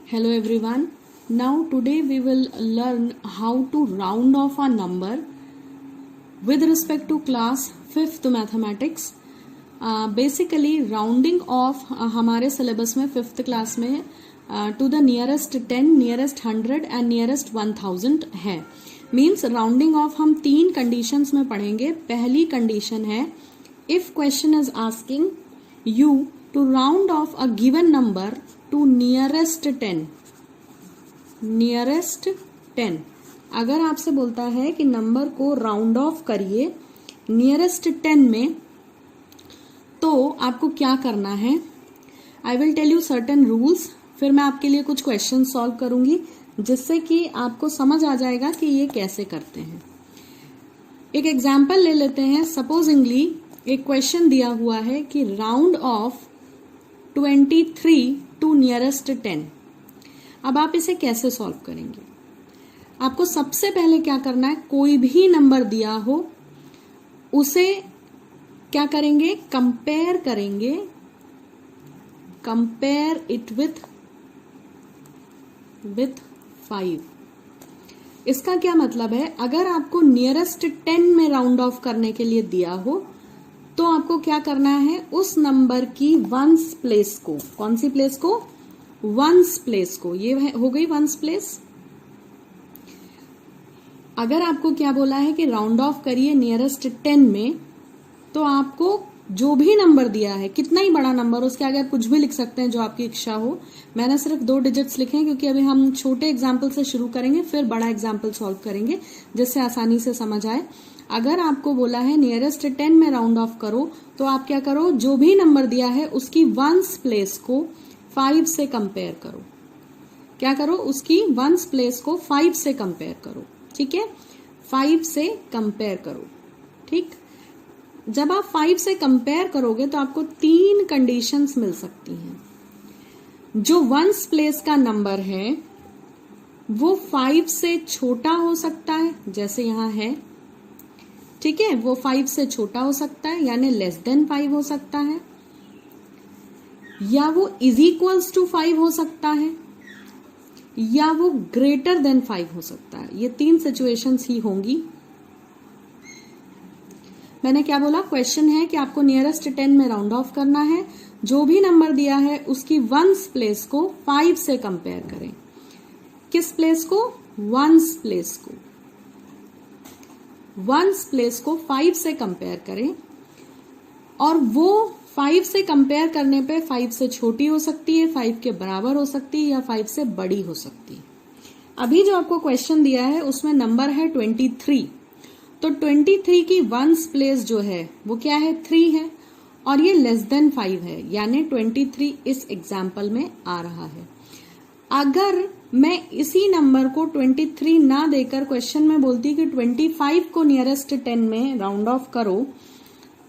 Hello everyone. Now today we will learn how to round off a number with respect to class 5th mathematics. Basically rounding off हमारे syllabus में 5th class में to the nearest 10, nearest 100 and nearest 1000 है. Means rounding off हम 3 conditions में पढ़ेंगे. पहली condition है if question is asking you to round off a given number to nearest 10. अगर आपसे बोलता है कि नंबर को राउंड ऑफ करिए नियरेस्ट 10 में, तो आपको क्या करना है. I will tell you certain rules, फिर मैं आपके लिए कुछ क्वेश्चन सॉल्व करूंगी जिससे कि आपको समझ आ जाएगा कि ये कैसे करते हैं. एक एग्जाम्पल ले लेते हैं. सपोजिंगली एक क्वेश्चन दिया हुआ है कि राउंड ऑफ 23 टू नियरेस्ट 10. अब आप इसे कैसे सॉल्व करेंगे. आपको सबसे पहले क्या करना है, कोई भी नंबर दिया हो उसे क्या करेंगे, कंपेयर करेंगे. Compare it with 5. इसका क्या मतलब है, अगर आपको नियरेस्ट 10 में राउंड ऑफ करने के लिए दिया हो तो आपको क्या करना है, उस नंबर की वंस प्लेस को, कौन सी प्लेस को, वंस प्लेस को. ये हो गई वंस प्लेस. अगर आपको क्या बोला है कि राउंड ऑफ करिए नियरेस्ट 10 में, तो आपको जो भी नंबर दिया है, कितना ही बड़ा नंबर, उसके आगे आप कुछ भी लिख सकते हैं जो आपकी इच्छा हो. मैंने सिर्फ 2 डिजिट्स लिखे हैं क्योंकि अभी हम छोटे एग्जाम्पल से शुरू करेंगे, फिर बड़ा एग्जाम्पल सॉल्व करेंगे जिससे आसानी से समझ आए. अगर आपको बोला है नियरेस्ट 10 में राउंड ऑफ करो, तो आप क्या करो, जो भी नंबर दिया है उसकी वंस प्लेस को 5 से कंपेयर करो. क्या करो, उसकी वंस प्लेस को 5 से कंपेयर करो. ठीक है, 5 से कंपेयर करो. ठीक, जब आप 5 से कंपेयर करोगे तो आपको 3 कंडीशंस मिल सकती हैं. जो वंस प्लेस का नंबर है वो 5 से छोटा हो सकता है, जैसे यहां है. ठीक है, वो 5 से छोटा हो सकता है, यानी लेस देन 5 हो सकता है, या वो इज इक्वल्स टू 5 हो सकता है, या वो ग्रेटर देन 5 हो सकता है. ये 3 सिचुएशंस ही होंगी. मैंने क्या बोला, क्वेश्चन है कि आपको नियरेस्ट 10 में राउंड ऑफ करना है. जो भी नंबर दिया है उसकी वंस प्लेस को 5 से कंपेयर करें. किस प्लेस को, वंस प्लेस को. वंस प्लेस को 5 से कंपेयर करें, और वो 5 से कंपेयर करने पे 5 से छोटी हो सकती है, 5 के बराबर हो सकती है, या 5 से बड़ी हो सकती है. अभी जो आपको क्वेश्चन दिया है उसमें नंबर है 23. तो 23 की वंस प्लेस जो है वो क्या है, 3 है, और ये लेस देन 5 है, यानी 23 इस एग्जाम्पल में आ रहा है. अगर मैं इसी नंबर को 23 ना देकर क्वेश्चन में बोलती कि 25 को नियरेस्ट 10 में राउंड ऑफ करो,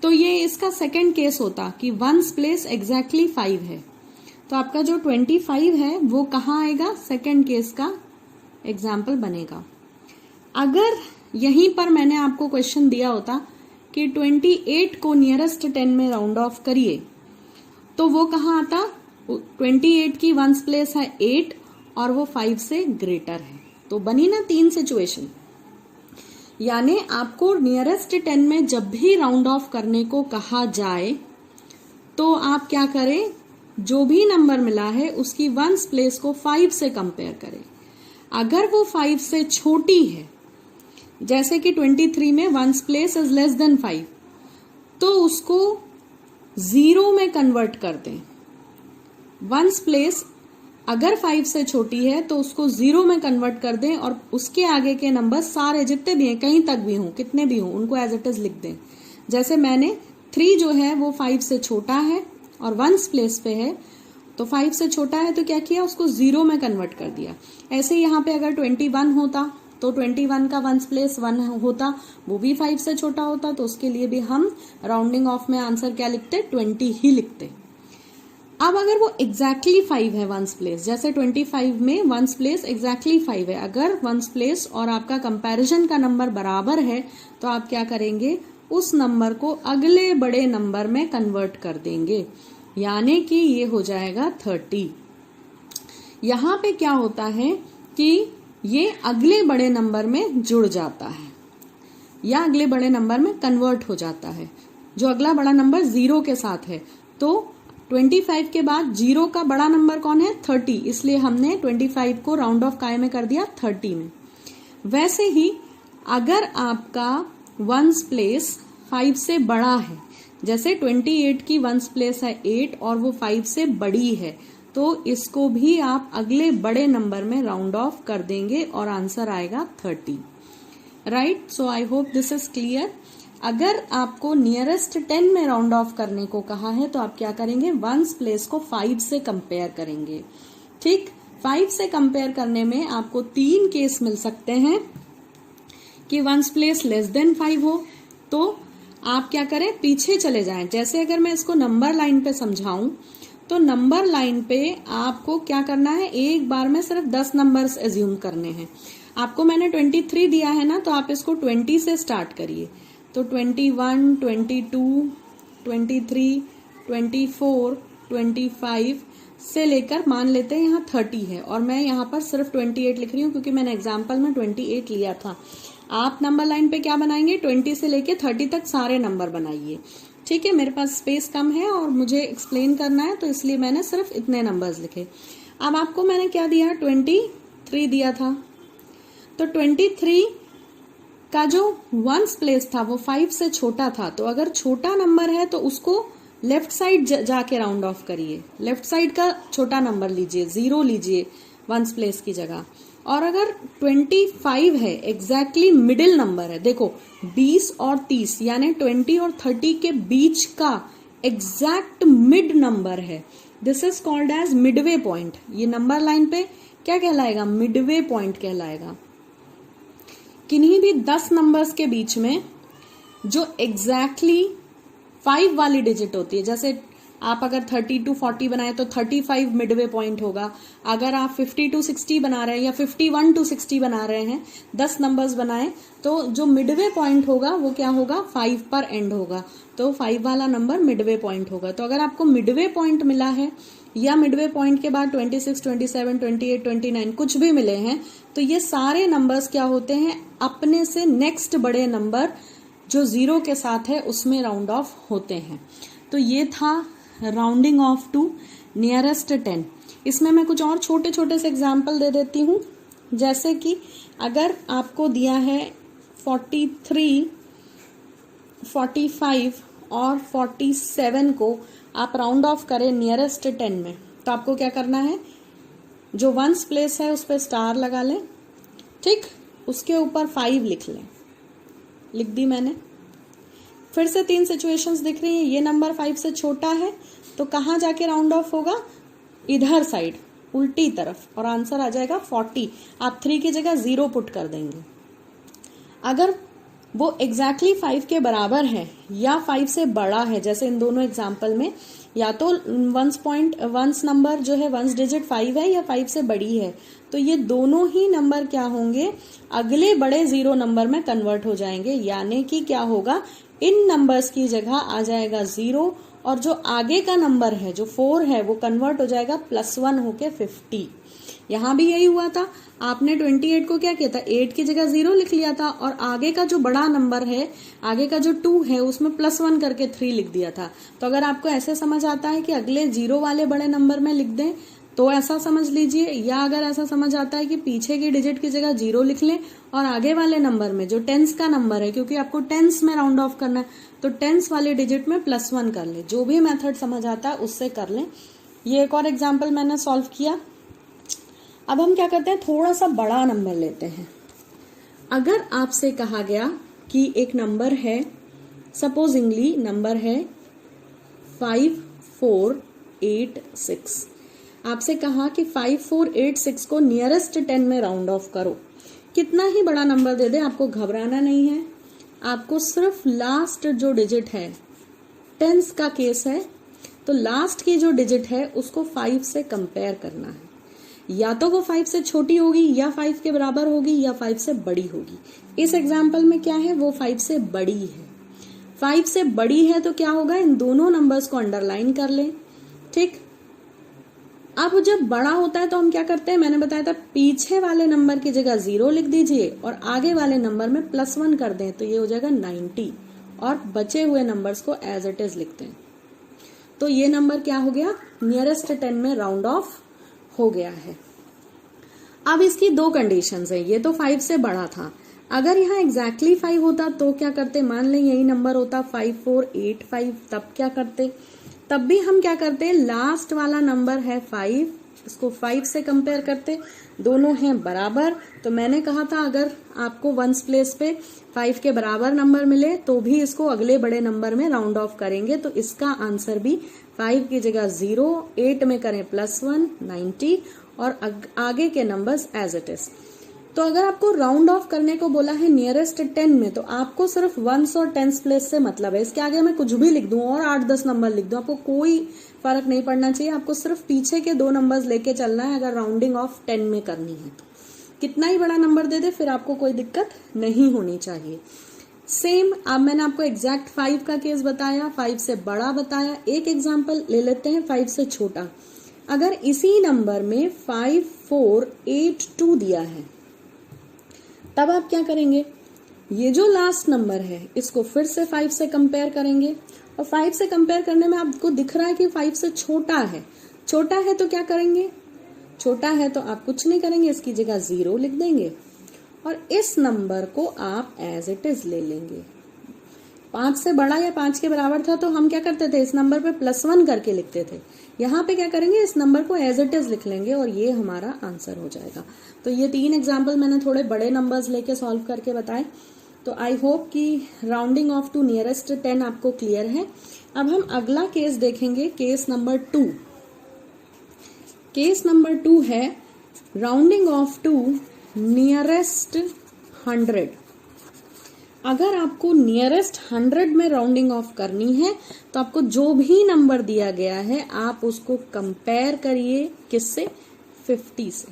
तो ये इसका सेकंड केस होता कि वंस प्लेस एग्जैक्टली 5 है. तो आपका जो 25 है वो कहाँ आएगा, सेकंड केस का एग्जाम्पल बनेगा. अगर यहीं पर मैंने आपको क्वेश्चन दिया होता कि 28 को नियरेस्ट 10 में राउंड ऑफ करिए, तो वो कहाँ आता, 28 की वंस प्लेस है 8 और वो 5 से ग्रेटर है. तो बनी ना 3 सिचुएशन. यानी आपको नियरेस्ट 10 में जब भी राउंड ऑफ करने को कहा जाए तो आप क्या करें, जो भी नंबर मिला है उसकी वंस प्लेस को 5 से कंपेयर करें. अगर वो 5 से छोटी है, जैसे कि 23 में ones place is less than 5, तो उसको 0 में कन्वर्ट कर दें. वंस प्लेस अगर 5 से छोटी है तो उसको 0 में कन्वर्ट कर दें, और उसके आगे के नंबर सारे जितने भी हैं, कहीं तक भी हों, कितने भी हों, उनको एज इट इज लिख दें. जैसे मैंने 3 जो है वो 5 से छोटा है और वंस प्लेस पे है, तो 5 से छोटा है तो क्या किया, उसको 0 में कन्वर्ट कर दिया. ऐसे यहाँ पे अगर 21 होता तो 21 का वंस प्लेस 1 होता, वो भी 5 से छोटा होता, तो उसके लिए भी हम राउंडिंग ऑफ में आंसर क्या लिखते, 20 ही लिखते. अब अगर वो एग्जैक्टली 5 है वंस प्लेस, जैसे 25 में वंस प्लेस एग्जैक्टली 5 है, अगर वंस प्लेस और आपका कंपैरिजन का नंबर बराबर है, तो आप क्या करेंगे, उस नंबर को अगले बड़े नंबर में कन्वर्ट कर देंगे, यानी कि ये हो जाएगा 30. यहाँ पे क्या होता है कि ये अगले बड़े नंबर में जुड़ जाता है या अगले बड़े नंबर में कन्वर्ट हो जाता है, जो अगला बड़ा नंबर 0 के साथ है। तो 25 के बाद 0 का बड़ा नंबर कौन है? 30, इसलिए हमने 25 को राउंड ऑफ काय में कर दिया 30 में। वैसे ही अगर आपका वंस प्लेस 5 से बड़ा है, जैसे 28 की वंस प्लेस है 8 और वो 5 से बड़ी है, तो इसको भी आप अगले बड़े नंबर में राउंड ऑफ कर देंगे और आंसर आएगा 30। Right, so I hope this is clear. अगर आपको नियरेस्ट 10 में राउंड ऑफ करने को कहा है तो आप क्या करेंगे? वंस प्लेस को 5 से कंपेयर करेंगे। ठीक, 5 से कंपेयर करने में आपको 3 केस मिल सकते हैं कि वंस प्लेस लेस देन 5 हो, तो आप क्या करें? पीछे चले जाएं। जैसे अगर मैं इसको नंबर लाइन पे समझाऊं तो नंबर लाइन पे आपको क्या करना है? एक बार में सिर्फ 10 नंबर्स एज्यूम करने हैं। आपको मैंने 23 दिया है ना, तो आप इसको 20 से स्टार्ट करिए। तो 21, 22, 23, 24, 25 से लेकर मान लेते हैं यहाँ 30 है और मैं यहाँ पर सिर्फ 28 लिख रही हूँ क्योंकि मैंने एग्जाम्पल में 28 लिया था। आप नंबर लाइन पे क्या बनाएंगे? 20 से लेके 30 तक सारे नंबर बनाइए। ठीक है, मेरे पास स्पेस कम है और मुझे एक्सप्लेन करना है तो इसलिए मैंने सिर्फ इतने नंबर्स लिखे। अब आपको मैंने क्या दिया? 23 दिया था। तो 23 का जो वंस प्लेस था वो 5 से छोटा था, तो अगर छोटा नंबर है तो उसको लेफ्ट साइड जाके राउंड ऑफ करिए। लेफ्ट साइड का छोटा नंबर लीजिए, 0 लीजिए वंस प्लेस की जगह। और अगर 25 है, एग्जैक्टली मिडिल नंबर है, देखो 20 और 30 यानी 20 और 30 के बीच का एग्जैक्ट मिड नंबर है। This is called as midway point. ये नंबर लाइन पे क्या कहलाएगा? मिडवे पॉइंट कहलाएगा। किन्हीं भी 10 नंबर्स के बीच में जो एग्जैक्टली 5 वाली डिजिट होती है, जैसे आप अगर 30 to 40 बनाए तो 35 मिडवे पॉइंट होगा। अगर आप 50 to 60 बना रहे हैं या 51 to 60 बना रहे हैं, 10 नंबर्स बनाए, तो जो मिडवे पॉइंट होगा वो क्या होगा? 5 पर एंड होगा, तो 5 वाला नंबर मिडवे पॉइंट होगा। तो अगर आपको मिडवे पॉइंट मिला है या मिडवे पॉइंट के बाद 26, 27, 28, 29 कुछ भी मिले हैं, तो ये सारे नंबर्स क्या होते हैं? अपने से नेक्स्ट बड़े नंबर जो 0 के साथ है उसमें राउंड ऑफ होते हैं। तो ये था राउंडिंग ऑफ टू नियरेस्ट 10। इसमें मैं कुछ और छोटे छोटे से एग्जाम्पल दे देती हूँ। जैसे कि अगर आपको दिया है 43, 45 और 47 को आप राउंड ऑफ करें नियरेस्ट 10 में, तो आपको क्या करना है? जो वंस प्लेस है उस पर स्टार लगा लें। ठीक, उसके ऊपर 5 लिख लें। लिख दी मैंने। फिर से 3 सिचुएशंस दिख रही हैं। ये नंबर 5 से छोटा है तो कहाँ जाके राउंड ऑफ होगा? इधर साइड, उल्टी तरफ, और आंसर आ जाएगा 40। आप 3 की जगह 0 पुट कर देंगे। अगर वो एग्जैक्टली 5 के बराबर है या 5 से बड़ा है, जैसे इन दोनों एग्जाम्पल में या तो वंस नंबर जो है वंस डिजिट 5 है या 5 से बड़ी है, तो ये दोनों ही नंबर क्या होंगे? अगले बड़े 0 नंबर में कन्वर्ट हो जाएंगे। यानी कि क्या होगा? इन नंबर्स की जगह आ जाएगा 0 और जो आगे का नंबर है जो 4 है वो कन्वर्ट हो जाएगा +1 होके 50। यहाँ भी यही हुआ था। आपने 28 को क्या किया था? 8 की जगह 0 लिख लिया था और आगे का जो बड़ा नंबर है, आगे का जो 2 है, उसमें +1 करके 3 लिख दिया था। तो अगर आपको ऐसे समझ आता है कि अगले 0 वाले बड़े नंबर में लिख दें तो ऐसा समझ लीजिए, या अगर ऐसा समझ आता है कि पीछे की डिजिट की जगह 0 लिख लें और आगे वाले नंबर में जो टेंस का नंबर है, क्योंकि आपको टेंस में राउंड ऑफ करना है, तो टेंस वाले डिजिट में +1 कर ले। जो भी मेथड समझ आता है उससे कर लें। ये एक और एग्जाम्पल मैंने सॉल्व किया। अब हम क्या करते हैं? थोड़ा सा बड़ा नंबर लेते हैं। अगर आपसे कहा गया कि एक नंबर है, सपोजिंगली नंबर है 5486, आपसे कहा कि 5486 को नियरेस्ट 10 में राउंड ऑफ करो। कितना ही बड़ा नंबर दे दे, आपको घबराना नहीं है। आपको सिर्फ लास्ट जो डिजिट है, टेंस का केस है, तो लास्ट की जो डिजिट है उसको 5 से कंपेयर करना है। या तो वो 5 से छोटी होगी या 5 के बराबर होगी या 5 से बड़ी होगी। इस एग्जाम्पल में क्या है? वो 5 से बड़ी है। 5 से बड़ी है तो क्या होगा? इन दोनों नंबर्स को अंडरलाइन कर लें। ठीक, अब जब बड़ा होता है तो हम क्या करते हैं, मैंने बताया था पीछे वाले नंबर की जगह 0 लिख दीजिए और आगे वाले नंबर में +1 कर दें तो ये हो जाएगा 90 और बचे हुए नंबर्स को एज इट इज लिखते हैं। तो ये नंबर क्या हो गया, नियरेस्ट 10 में राउंड ऑफ हो गया है। अब इसकी दो कंडीशंस है, ये तो 5 से बड़ा था, अगर यहाँ एग्जैक्टली 5 होता तो क्या करते, मान लें यही नंबर होता 5485, तब क्या करते, तब भी हम क्या करते, लास्ट वाला नंबर है 5, इसको 5 से कंपेयर करते, दोनों हैं बराबर। तो मैंने कहा था अगर आपको वंस प्लेस पे 5 के बराबर नंबर मिले तो भी इसको अगले बड़े नंबर में राउंड ऑफ करेंगे। तो इसका आंसर भी 5 की जगह 0, 8 में करें +1, 90 और आगे के नंबर्स एज इट इज। तो अगर आपको राउंड ऑफ करने को बोला है नियरेस्ट 10 में तो आपको सिर्फ वंस और टेंस प्लेस से मतलब है। इसके आगे मैं कुछ भी लिख दूं और 8-10 नंबर लिख दूं, आपको कोई फर्क नहीं पड़ना चाहिए, आपको सिर्फ पीछे के 2 नंबर्स लेके चलना है अगर राउंडिंग ऑफ 10 में करनी है तो। कितना ही बड़ा नंबर दे दे फिर आपको कोई दिक्कत नहीं होनी चाहिए। सेम अब मैंने आपको एग्जैक्ट 5 का केस बताया, 5 से बड़ा बताया। एक एग्जाम्पल ले लेते हैं 5 से छोटा। अगर इसी नंबर में 5482 दिया है तब आप क्या करेंगे, ये जो लास्ट नंबर है इसको फिर से 5 से कंपेयर करेंगे और 5 से कंपेयर करने में आपको दिख रहा है कि 5 से छोटा है। छोटा है तो क्या करेंगे, छोटा है तो आप कुछ नहीं करेंगे, इसकी जगह 0 लिख देंगे और इस नंबर को आप एज इट इज ले लेंगे। 5 से बड़ा या 5 के बराबर था तो हम क्या करते थे, इस नंबर पे +1 करके लिखते थे। यहाँ पे क्या करेंगे, इस नंबर को एज इट इज लिख लेंगे और ये हमारा आंसर हो जाएगा। तो ये 3 एग्जाम्पल मैंने थोड़े बड़े नंबर्स लेके सॉल्व करके बताए। तो आई होप कि राउंडिंग ऑफ टू नियरेस्ट 10 आपको क्लियर है। अब हम अगला केस देखेंगे, केस नंबर 2। केस नंबर 2 है राउंडिंग ऑफ टू नियरेस्ट 100। अगर आपको नियरेस्ट 100 में राउंडिंग ऑफ करनी है तो आपको जो भी नंबर दिया गया है आप उसको कंपेयर करिए किससे, 50 से।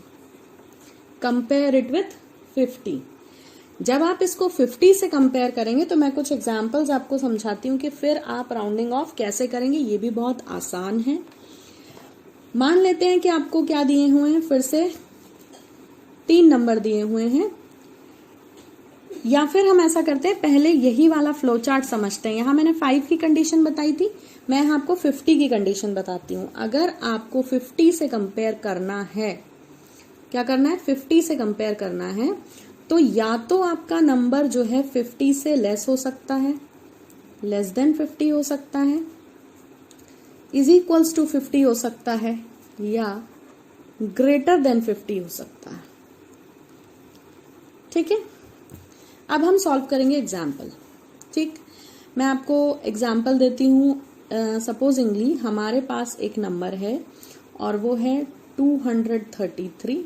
Compare it with 50। जब आप इसको 50 से कंपेयर करेंगे तो मैं कुछ एग्जांपल्स आपको समझाती हूँ कि फिर आप राउंडिंग ऑफ कैसे करेंगे। ये भी बहुत आसान है। मान लेते हैं कि आपको क्या दिए हुए हैं, फिर से 3 नंबर दिए हुए हैं, या फिर हम ऐसा करते हैं पहले यही वाला फ्लो चार्ट समझते हैं। यहाँ मैंने 5 की कंडीशन बताई थी, मैं यहाँ आपको 50 की कंडीशन बताती हूँ। अगर आपको 50 से कंपेयर करना है, क्या करना है, 50 से कंपेयर करना है तो या तो आपका नंबर जो है 50 से लेस हो सकता है, लेस देन 50 हो सकता है, इज इक्वल्स टू 50 हो सकता है, या ग्रेटर देन 50 हो सकता है। ठीक है, अब हम सॉल्व करेंगे एग्जाम्पल। ठीक, मैं आपको एग्जाम्पल देती हूँ। सपोजिंगली हमारे पास एक नंबर है और वो है 233,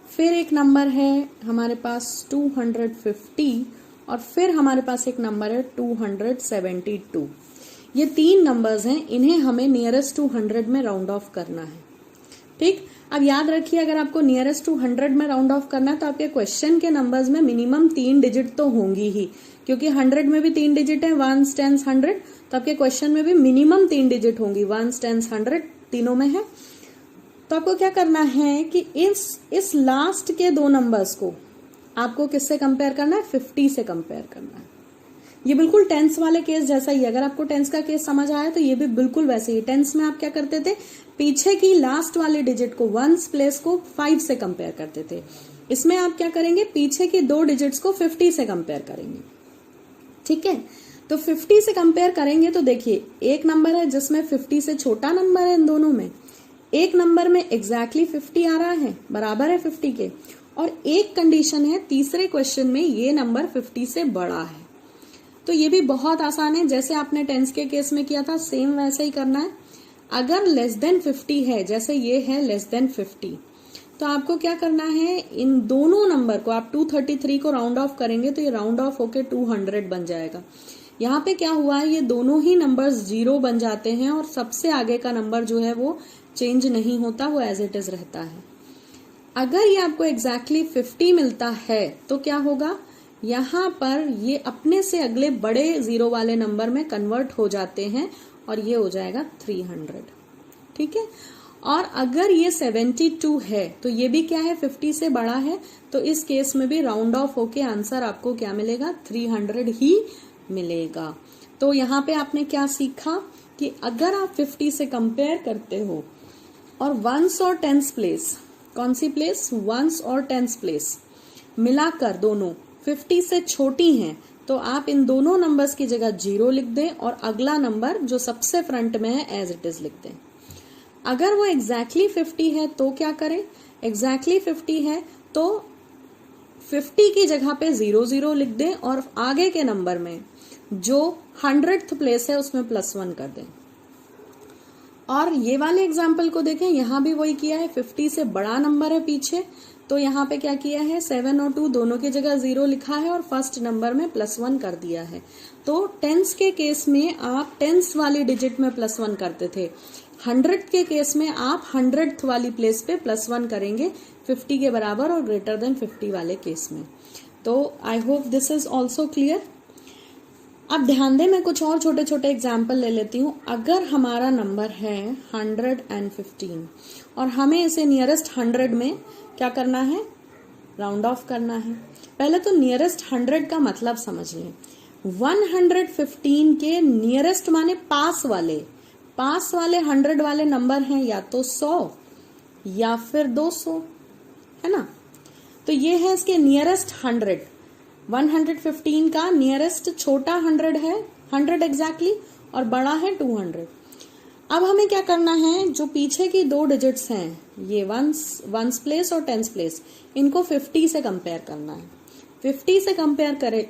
फिर एक नंबर है हमारे पास 250 और फिर हमारे पास एक नंबर है 272। ये 3 नंबर्स हैं, इन्हें हमें नियरेस्ट टू 100 में राउंड ऑफ करना है। ठीक, अब याद रखिए अगर आपको नियरेस्ट टू 100 में राउंड ऑफ करना है तो आपके क्वेश्चन के नंबर्स में मिनिमम 3 डिजिट तो होंगी ही, क्योंकि 100 में भी 3 डिजिट है, 1s, 10s, 100, तो आपके क्वेश्चन में भी मिनिमम 3 डिजिट होंगी, 1s, 10s, 100 तीनों में है। तो आपको क्या करना है कि इस लास्ट के 2 नंबर्स को आपको किससे कंपेयर करना है, 50 से कंपेयर करना है। ये बिल्कुल टेंस वाले केस जैसा ही है। अगर आपको टेंस का केस समझ आया तो ये भी बिल्कुल वैसे ही। टेंस में आप क्या करते थे, पीछे की लास्ट वाले डिजिट को, 1s प्लेस को 5 से कंपेयर करते थे। इसमें आप क्या करेंगे, पीछे के 2 डिजिट्स को 50 से कंपेयर करेंगे। ठीक है, तो 50 से कंपेयर करेंगे तो देखिए एक नंबर है जिसमें 50 से छोटा नंबर है इन दोनों में, एक नंबर में एग्जैक्टली 50 आ रहा है, बराबर है 50 के, और एक कंडीशन है तीसरे क्वेश्चन में ये नंबर 50 से बड़ा है। तो ये भी बहुत आसान है, जैसे आपने टेंस के केस में किया था सेम वैसे ही करना है। अगर लेस देन 50 है, जैसे ये है लेस देन 50, तो आपको क्या करना है, इन दोनों नंबर को आप 233 को राउंड ऑफ करेंगे तो ये राउंड ऑफ होके 200 बन जाएगा। यहाँ पे क्या हुआ है, ये दोनों ही नंबर्स 0 बन जाते हैं और सबसे आगे का नंबर जो है वो चेंज नहीं होता, वो एज इट इज रहता है। अगर ये आपको एग्जैक्टली 50 मिलता है तो क्या होगा, यहाँ पर ये अपने से अगले बड़े 0 वाले नंबर में कन्वर्ट हो जाते हैं और ये हो जाएगा 300। ठीक है, और अगर ये 72 है तो ये भी क्या है, 50 से बड़ा है, तो इस केस में भी राउंड ऑफ होके आंसर आपको क्या मिलेगा, 300 ही मिलेगा। तो यहाँ पे आपने क्या सीखा कि अगर आप 50 से कंपेयर करते हो और वंस और टेंस प्लेस, कौन सी प्लेस, वंस और टेंस प्लेस मिलाकर दोनों 50 से छोटी हैं, तो आप इन दोनों नंबर्स की जगह 0 लिख दें और अगला नंबर जो सबसे फ्रंट में है एज इट इज लिख दें। अगर वो एग्जैक्टली 50 है तो क्या करें, एग्जैक्टली 50 है तो 50 की जगह पे 00 लिख दें और आगे के नंबर में जो 100th प्लेस है उसमें +1 कर दें। और ये वाले एग्जाम्पल को देखें, यहां भी वही किया है, 50 से बड़ा नंबर है पीछे, तो यहाँ पे क्या किया है, 7 और 2 दोनों की जगह 0 लिखा है और फर्स्ट नंबर में +1 कर दिया है। तो टेंस के केस में आप टेंस वाली डिजिट में +1 करते थे, 100th के केस में आप 100th वाली प्लेस पे +1 करेंगे 50 के बराबर और ग्रेटर देन 50 वाले केस में। तो आई hope this is also clear. अब ध्यान दें, मैं कुछ और छोटे छोटे एग्जाम्पल ले लेती हूँ। अगर हमारा नंबर है 115 और हमें इसे नियरेस्ट 100 में क्या करना है, राउंड ऑफ करना है। पहले तो नियरेस्ट 100 का मतलब समझ लें। 115 के नियरेस्ट माने पास वाले 100 वाले नंबर हैं या तो 100 या फिर 200, है ना। तो ये है इसके नियरेस्ट 100। 115 का नियरेस्ट छोटा 100 है 100 एग्जैक्टली और बड़ा है 200। अब हमें क्या करना है, जो पीछे की 2 डिजिट्स हैं ये वंस प्लेस और टेंस प्लेस, इनको 50 से कंपेयर करना है। 50 से कंपेयर करें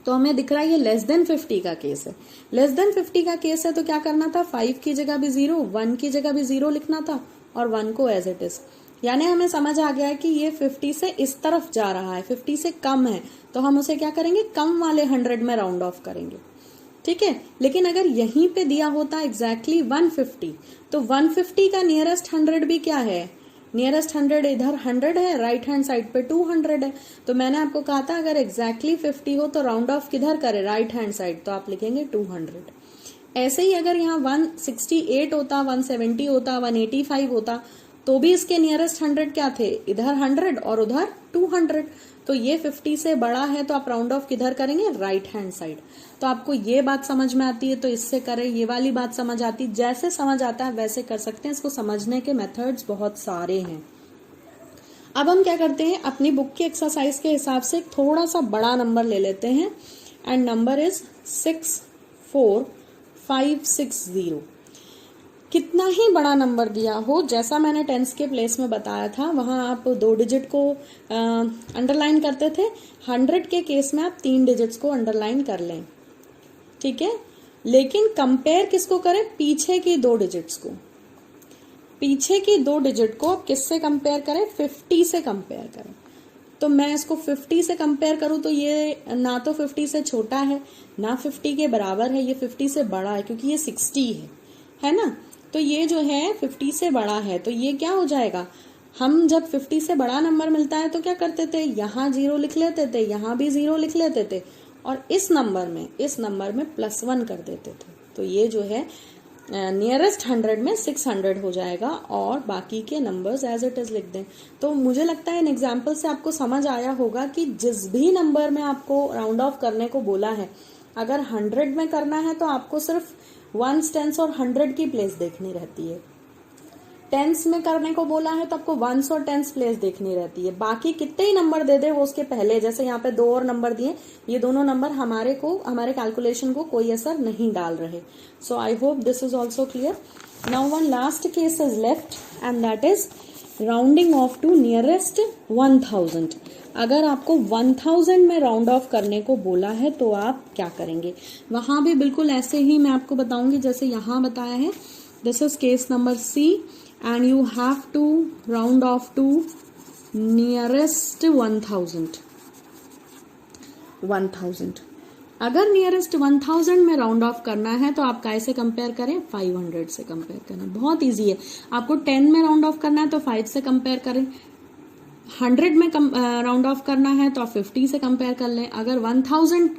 तो हमें दिख रहा है ये लेस देन 50 का केस है। लेस देन 50 का केस है तो क्या करना था, 5 की जगह भी 0, 1 की जगह भी 0 लिखना था और 1 को एज इट इज। यानी हमें समझ आ गया है कि ये 50 से इस तरफ जा रहा है, 50 से कम है, तो हम उसे क्या करेंगे, कम वाले 100 में राउंड ऑफ करेंगे, ठीक है। लेकिन अगर यहीं पे दिया होता एग्जैक्टली 150, तो 150 का नियरेस्ट 100 भी क्या है, नियरेस्ट 100 इधर 100 है, राइट हैंड साइड पे 200 है। तो मैंने आपको कहा था अगर एग्जैक्टली 50 हो तो राउंड ऑफ किधर करे, राइट हैंड साइड, तो आप लिखेंगे 200। ऐसे ही अगर यहाँ 168 होता, 170 होता, 185 होता, तो भी इसके नियरेस्ट 100 क्या थे, इधर 100 और उधर 200। तो ये 50 से बड़ा है तो आप राउंड ऑफ किधर करेंगे, राइट हैंड साइड। तो आपको ये बात समझ में आती है तो इससे करें, ये वाली बात समझ आती, जैसे समझ आता है वैसे कर सकते हैं। इसको समझने के मेथड्स बहुत सारे हैं। अब हम क्या करते हैं, अपनी बुक की एक्सरसाइज के हिसाब से थोड़ा सा बड़ा नंबर ले लेते हैं एंड नंबर इज 64560। कितना ही बड़ा नंबर दिया हो, जैसा मैंने टेंस के प्लेस में बताया था वहां आप 2 डिजिट को अंडरलाइन करते थे, 100 के केस में आप 3 डिजिट्स को अंडरलाइन कर लें, ठीक है। लेकिन कंपेयर किसको करें, पीछे की 2 डिजिट्स को। पीछे की 2 डिजिट को आप किससे कंपेयर करें, 50 से कंपेयर करें। तो मैं इसको 50 से कंपेयर करूं तो ये ना तो 50 से छोटा है ना 50 के बराबर है, ये 50 से बड़ा है क्योंकि ये 60 है ना। तो ये जो है 50 से बड़ा है, तो ये क्या हो जाएगा, हम जब 50 से बड़ा नंबर मिलता है तो क्या करते थे, यहाँ 0 लिख लेते थे, यहाँ भी 0 लिख लेते थे और इस नंबर में +1 कर देते थे। तो ये जो है नियरेस्ट 100 में 600 हो जाएगा और बाकी के नंबर्स एज इट इज लिख दें। तो मुझे लगता है इन एग्जाम्पल से आपको समझ आया होगा कि जिस भी नंबर में आपको राउंड ऑफ करने को बोला है, अगर 100 में करना है तो आपको सिर्फ 1s, 10s और 100 की प्लेस देखनी रहती है। 10s में करने को बोला है तो आपको 1s और 10s प्लेस देखनी रहती है। बाकी कितने ही नंबर दे दे वो उसके पहले, जैसे यहाँ पे 2 और नंबर दिए, ये दोनों नंबर हमारे कैलकुलेशन को कोई असर नहीं डाल रहे। So I hope this is also clear. Now one last case is left and that is rounding off to nearest 1000। अगर आपको 1000 में राउंड ऑफ करने को बोला है तो आप क्या करेंगे, वहां भी बिल्कुल ऐसे ही मैं आपको बताऊंगी जैसे यहाँ बताया है। This is case number C and you have to round off to nearest 1000। अगर नियरेस्ट 1000 में राउंड ऑफ करना है तो आप कैसे कंपेयर करें, 500 से कंपेयर करें। बहुत इजी है। आपको 10 में राउंड ऑफ करना है तो 5 से कंपेयर करें, 100 में राउंड ऑफ करना है तो आप 50 से कंपेयर कर लें, अगर 1000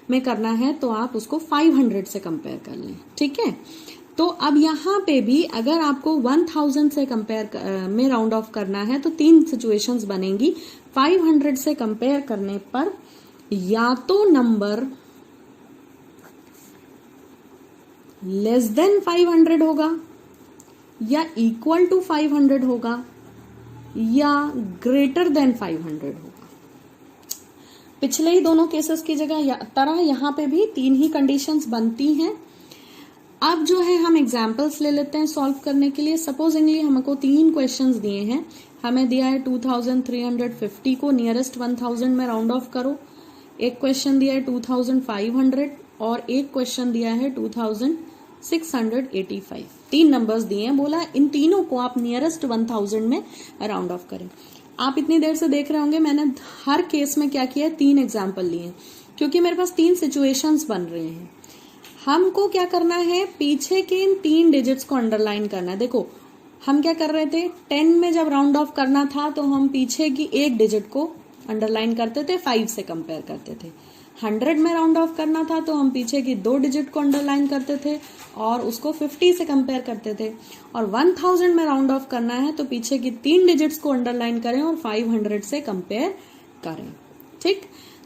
में करना है तो आप उसको 500 से कंपेयर कर लें, ठीक है। तो अब यहाँ पे भी अगर आपको 1000 से कंपेयर में राउंड ऑफ करना है तो 3 सिचुएशंस बनेंगी। 500 से कंपेयर करने पर या तो नंबर लेस देन 500 होगा, या इक्वल टू 500 होगा, या ग्रेटर देन 500 होगा। पिछले ही दोनों केसेस की तरह यहाँ पे भी 3 ही कंडीशंस बनती हैं। अब जो है हम एग्जाम्पल्स ले लेते हैं सॉल्व करने के लिए। सपोजिंगली हमको 3 क्वेश्चंस दिए हैं। हमें दिया है 2350 को नियरेस्ट 1000 में राउंड ऑफ करो। एक क्वेश्चन दिया है 2500 और एक क्वेश्चन दिया है 2685। 3 नंबर्स दिए हैं, बोला इन तीनों को आप नियरेस्ट 1000 में राउंड ऑफ करें। आप इतनी देर से देख रहे होंगे मैंने हर केस में क्या किया है, 3 एग्जाम्पल लिए हैं, क्योंकि मेरे पास 3 सिचुएशंस बन रहे हैं। हमको क्या करना है, पीछे के इन 3 डिजिट्स को अंडरलाइन करना है। देखो हम क्या कर रहे थे, 10 में जब राउंड ऑफ करना था तो हम पीछे की एक डिजिट को अंडरलाइन करते थे, 5 से कंपेयर करते थे। 100 में राउंड ऑफ करना था तो हम पीछे की 2 डिजिट को अंडरलाइन करते थे और उसको 50 से कंपेयर करते थे। और 1000 में राउंड ऑफ करना है तो पीछे की 3 डिजिट्स को अंडरलाइन करें और 500 से कंपेयर करें। ठीक,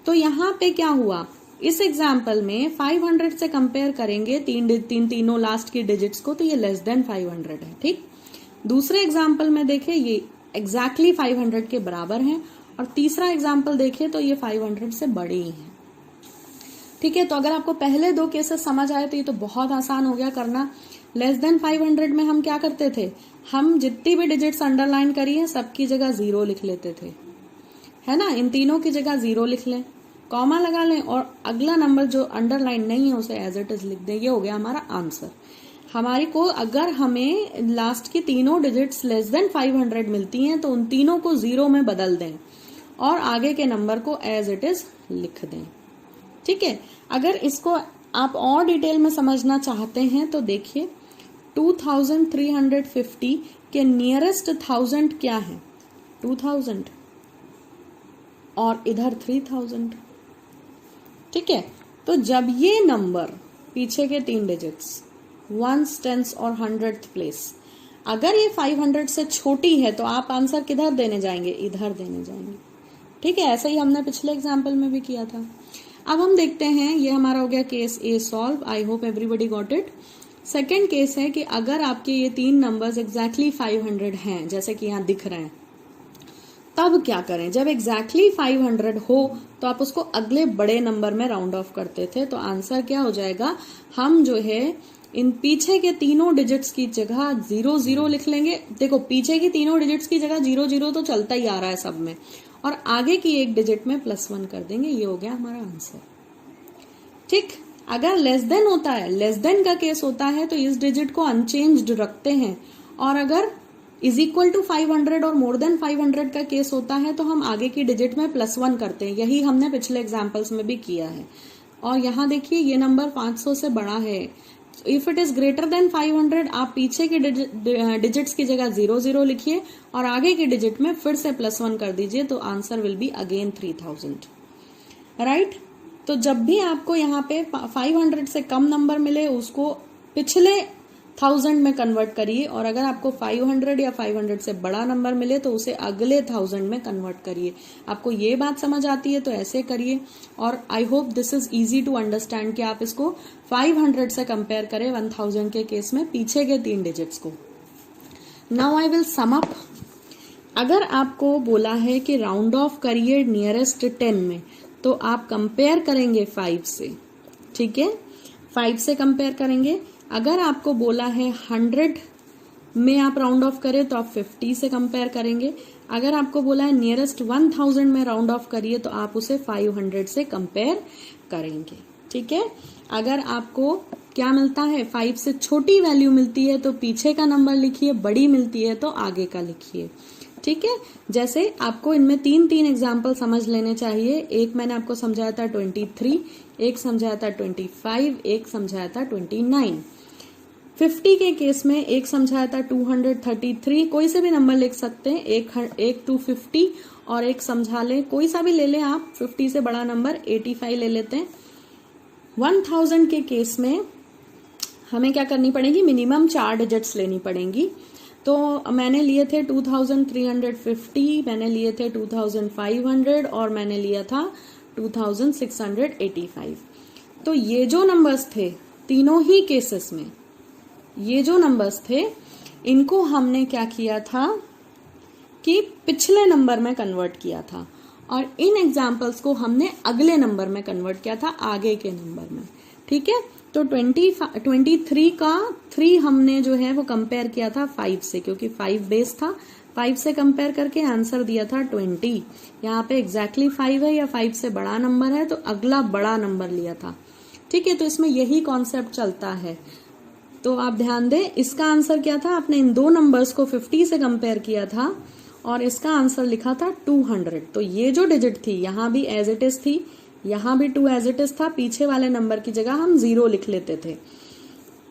तो यहाँ पे क्या हुआ, इस एग्जाम्पल में 500 से कंपेयर करेंगे तीनों लास्ट की डिजिट्स को, तो ये लेस देन 500 है। ठीक, दूसरे एग्जाम्पल में देखें ये एग्जैक्टली 500 के बराबर है, और तीसरा एग्जाम्पल देखें तो ये 500 से बड़े ही है। ठीक है, तो अगर आपको पहले 2 केसेस समझ आए तो ये तो बहुत आसान हो गया करना। लेस देन 500 में हम क्या करते थे, हम जितनी भी डिजिट्स अंडरलाइन करी है सबकी जगह 0 लिख लेते थे, है ना। इन तीनों की जगह 0 लिख लें, कॉमा लगा लें और अगला नंबर जो अंडरलाइन नहीं है उसे एज इट इज लिख दें। ये हो गया हमारा आंसर। हमारी को अगर हमें लास्ट की तीनों डिजिट्स लेस देन 500 मिलती हैं तो उन तीनों को 0 में बदल दें और आगे के नंबर को एज इट इज लिख दें। ठीक है, अगर इसको आप और डिटेल में समझना चाहते हैं तो देखिए 2350 के नियरेस्ट 1000 क्या है, 2000 और इधर 3000। ठीक है, तो जब ये नंबर पीछे के 3 डिजिट्स 1s, 10s और 100th प्लेस अगर ये 500 से छोटी है तो आप आंसर किधर देने जाएंगे, इधर देने जाएंगे। ठीक है, ऐसा ही हमने पिछले एग्जाम्पल में भी किया था। अब हम देखते हैं, ये हमारा हो गया case A solve. I hope everybody got it. Second case है कि अगर आपके ये 3 नंबर्स एग्जैक्टली 500 हैं, जैसे कि यहाँ दिख रहे हैं, तब क्या करें। जब एग्जैक्टली 500 हो तो आप उसको अगले बड़े नंबर में राउंड ऑफ करते थे, तो आंसर क्या हो जाएगा, हम जो है इन पीछे के तीनों डिजिट्स की जगह 00 लिख लेंगे। देखो पीछे की तीनों डिजिट्स की जगह 00 तो चलता ही आ रहा है सब में, और आगे की एक डिजिट में +1 कर देंगे। ये हो गया हमारा आंसर। ठीक, अगर लेस देन होता है, लेस देन का केस होता है तो इस डिजिट को अनचेंज्ड रखते हैं, और अगर इज इक्वल टू 500 और मोर देन 500 का केस होता है तो हम आगे की डिजिट में +1 करते हैं। यही हमने पिछले एग्जाम्पल्स में भी किया है। और यहाँ देखिए ये नंबर 500 से बड़ा है। If it is greater than 500 आप पीछे के डिजिट्स की जगह 00 लिखिए और आगे की डिजिट में फिर से +1 कर दीजिए, तो answer will be again 3000। Right, तो जब भी आपको यहाँ पे 500 से कम नंबर मिले उसको पिछले 1000 में कन्वर्ट करिए, और अगर आपको 500 या 500 से बड़ा नंबर मिले तो उसे अगले 1000 में कन्वर्ट करिए। आपको ये बात समझ आती है तो ऐसे करिए, और I hope this is easy to understand कि आप इसको 500 से कंपेयर करें 1000 के केस में पीछे के 3 डिजिट्स को। Now I will sum up. अगर आपको बोला है कि राउंड ऑफ करिए नियरेस्ट 10 में, तो आप कंपेयर करेंगे 5 से। ठीक है, 5 से कंपेयर करेंगे। अगर आपको बोला है 100 में आप राउंड ऑफ करें तो आप 50 से कंपेयर करेंगे। अगर आपको बोला है नियरेस्ट 1000 में राउंड ऑफ करिए तो आप उसे 500 से कंपेयर करेंगे। ठीक है, अगर आपको क्या मिलता है, 5 से छोटी वैल्यू मिलती है तो पीछे का नंबर लिखिए, बड़ी मिलती है तो आगे का लिखिए। ठीक है, जैसे आपको इनमें 3 एग्जाम्पल समझ लेने चाहिए। एक मैंने आपको समझाया था 23, एक समझाया था 25, एक समझाया था 29। 50 के केस में एक समझाया था 233, कोई से भी नंबर लिख सकते हैं, एक 250 और एक समझा लें, कोई सा भी ले लें आप। 50 से बड़ा नंबर 85 ले लेते हैं। 1000 के केस में हमें क्या करनी पड़ेगी, मिनिमम 4 डिजिट्स लेनी पड़ेंगी। तो मैंने लिए थे 2350, मैंने लिए थे 2500 और मैंने लिया था 2685। तो ये जो नंबर्स थे तीनों ही केसेस में, ये जो नंबर्स थे इनको हमने क्या किया था कि पिछले नंबर में कन्वर्ट किया था, और इन एग्जाम्पल्स को हमने अगले नंबर में कन्वर्ट किया था, आगे के नंबर में। ठीक है, तो 23 का 3 हमने जो है वो कंपेयर किया था 5 से, क्योंकि 5 बेस था। 5 से कंपेयर करके आंसर दिया था 20। यहाँ पे एग्जैक्टली 5 है या 5 से बड़ा नंबर है, तो अगला बड़ा नंबर लिया था। ठीक है, तो इसमें यही कॉन्सेप्ट चलता है। तो आप ध्यान दें, इसका आंसर क्या था, आपने इन दो नंबर्स को 50 से कंपेयर किया था और इसका आंसर लिखा था 200। तो ये जो डिजिट थी यहाँ भी एज इट इज थी, यहाँ भी 2 एज इट इज था, पीछे वाले नंबर की जगह हम 0 लिख लेते थे।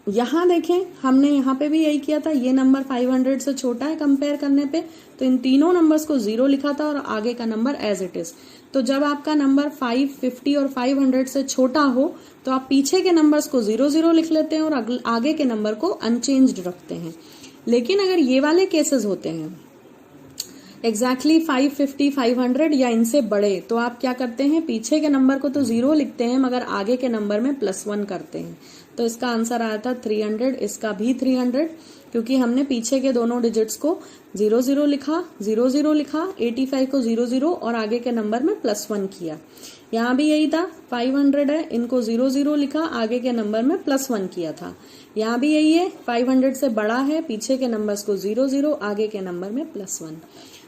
यहाँ देखें, हमने यहाँ पे भी यही किया था, ये नंबर 500 से छोटा है कंपेयर करने पे, तो इन तीनों नंबर्स को 0 लिखा था और आगे का नंबर एज इट इज। तो जब आपका नंबर 550 और 500 से छोटा हो तो आप पीछे के नंबर्स को 00 लिख लेते हैं और आगे के नंबर को अनचेंज्ड रखते हैं। लेकिन अगर ये वाले केसेस होते हैं एग्जैक्टली 550, 500 या इनसे बड़े, तो आप क्या करते हैं, पीछे के नंबर को तो 0 लिखते हैं मगर आगे के नंबर में +1 करते हैं। तो इसका आंसर आया था 300, इसका भी 300, क्योंकि हमने पीछे के दोनों डिजिट्स को 00 लिखा, 00 लिखा, 85 को 00 और आगे के नंबर में +1 किया। यहाँ भी यही था, 500 है, इनको 00 लिखा, आगे के नंबर में +1 किया था। यहाँ भी यही है, 500 से बड़ा है, पीछे के नंबर्स को 00, आगे के नंबर में +1।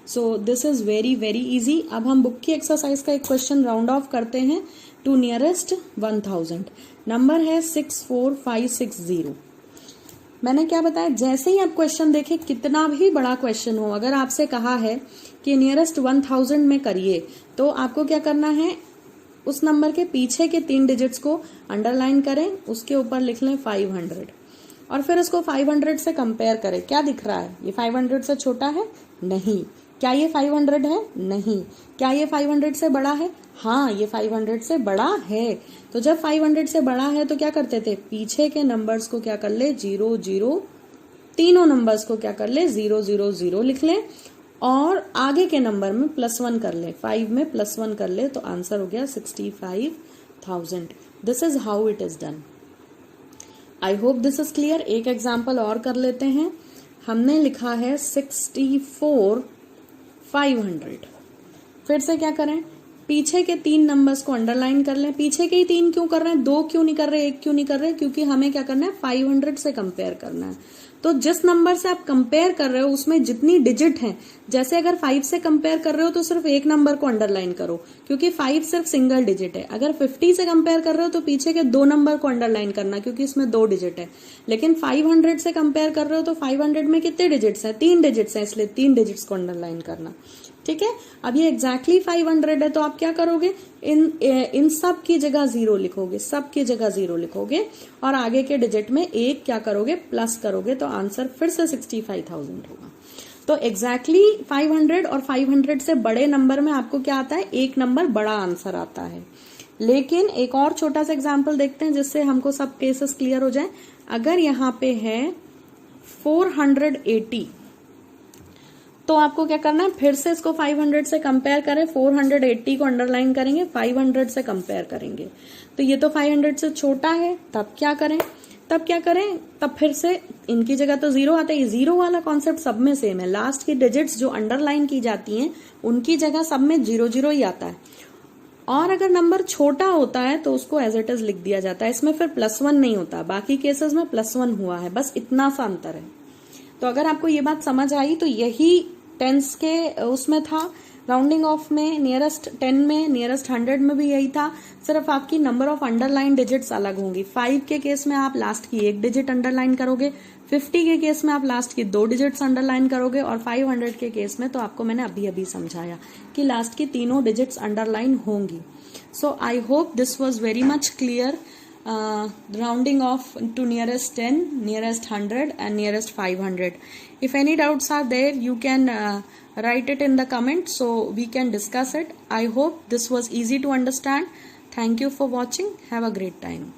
So this is very very easy. अब हम बुक की एक्सरसाइज का एक क्वेश्चन राउंड ऑफ करते हैं टू नियरेस्ट 1000। नंबर है 64560। मैंने क्या बताया, जैसे ही आप क्वेश्चन देखें, कितना भी बड़ा क्वेश्चन हो, अगर आपसे कहा है कि नियरेस्ट 1000 में करिए, तो आपको क्या करना है, उस नंबर के पीछे के 3 डिजिट्स को अंडरलाइन करें, उसके ऊपर लिख लें 500 और फिर उसको 500 से कंपेयर करें। क्या दिख रहा है, ये 500 से छोटा है? नहीं। क्या ये 500 है? नहीं। क्या ये 500 से बड़ा है? हाँ, ये 500 से बड़ा है। तो जब 500 से बड़ा है तो क्या करते थे, पीछे के नंबर्स को क्या कर ले, 00, तीनों नंबर्स को क्या कर ले, 000 लिख ले और आगे के नंबर में +1 कर ले, 5 में +1 कर ले, तो आंसर हो गया 65,000। This is how it is done. I hope this is clear. एक एग्जाम्पल और कर लेते हैं। हमने लिखा है 64,500। फिर से क्या करें, पीछे के 3 नंबर्स को अंडरलाइन कर लें। पीछे के ही 3 क्यों कर रहे हैं, 2 क्यों नहीं कर रहे, 1 क्यों नहीं कर रहे, क्योंकि हमें क्या करना है, 500 से कंपेयर करना है। तो जिस नंबर से आप कंपेयर कर रहे हो उसमें जितनी डिजिट हैं, जैसे अगर 5 से कंपेयर कर रहे हो तो सिर्फ एक नंबर को अंडरलाइन करो, क्योंकि 5 सिर्फ सिंगल डिजिट है। अगर 50 से कंपेयर कर रहे हो तो पीछे के 2 नंबर को अंडरलाइन करना, क्योंकि इसमें 2 डिजिट है। लेकिन 500 से कंपेयर कर रहे हो तो 500 में कितने डिजिट्स हैं, 3 डिजिट्स हैं, इसलिए 3 डिजिट्स को अंडरलाइन करना। ठीक है, अब ये एग्जैक्टली 500 है, तो आप क्या करोगे, इन सब की जगह 0 लिखोगे, सब की जगह 0 लिखोगे और आगे के डिजिट में 1 क्या करोगे, प्लस करोगे, तो आंसर फिर से 65,000 होगा। तो एग्जैक्टली 500 और 500 से बड़े नंबर में आपको क्या आता है, एक नंबर बड़ा आंसर आता है। लेकिन एक और छोटा सा एग्जाम्पल देखते हैं जिससे हमको सब केसेस क्लियर हो जाए। अगर यहाँ पे है 480, तो आपको क्या करना है, फिर से इसको 500 से कंपेयर करें, 480 को अंडरलाइन करेंगे, 500 से कंपेयर करेंगे। तो ये तो 500 से छोटा है, तब क्या करें, तब फिर से इनकी जगह तो 0 आता है। 0 वाला कॉन्सेप्ट सब में सेम है, लास्ट की डिजिट्स जो अंडरलाइन की जाती हैं उनकी जगह सब में 0 ही आता है। और अगर नंबर छोटा होता है तो उसको एज इट इज लिख दिया जाता है, इसमें फिर +1 नहीं होता, बाकी केसेस में +1 हुआ है, बस इतना सा अंतर है। तो अगर आपको ये बात समझ आई तो यही टेंस के उसमें था, राउंडिंग ऑफ में, नियरेस्ट 10 में, नियरेस्ट 100 में भी यही था, सिर्फ आपकी नंबर ऑफ अंडरलाइन डिजिट्स अलग होंगी। 5 के केस में आप लास्ट की 1 डिजिट अंडरलाइन करोगे, 50 के केस में आप लास्ट की 2 डिजिट्स अंडरलाइन करोगे और 500 के केस में तो आपको मैंने अभी समझाया कि लास्ट की तीनों डिजिट्स अंडरलाइन होंगी। So I hope this was very much clear. Rounding off to nearest 10, nearest 100 and nearest 500. If any doubts are there, you can write it in the comments so we can discuss it. I hope this was easy to understand. Thank you for watching. Have a great time.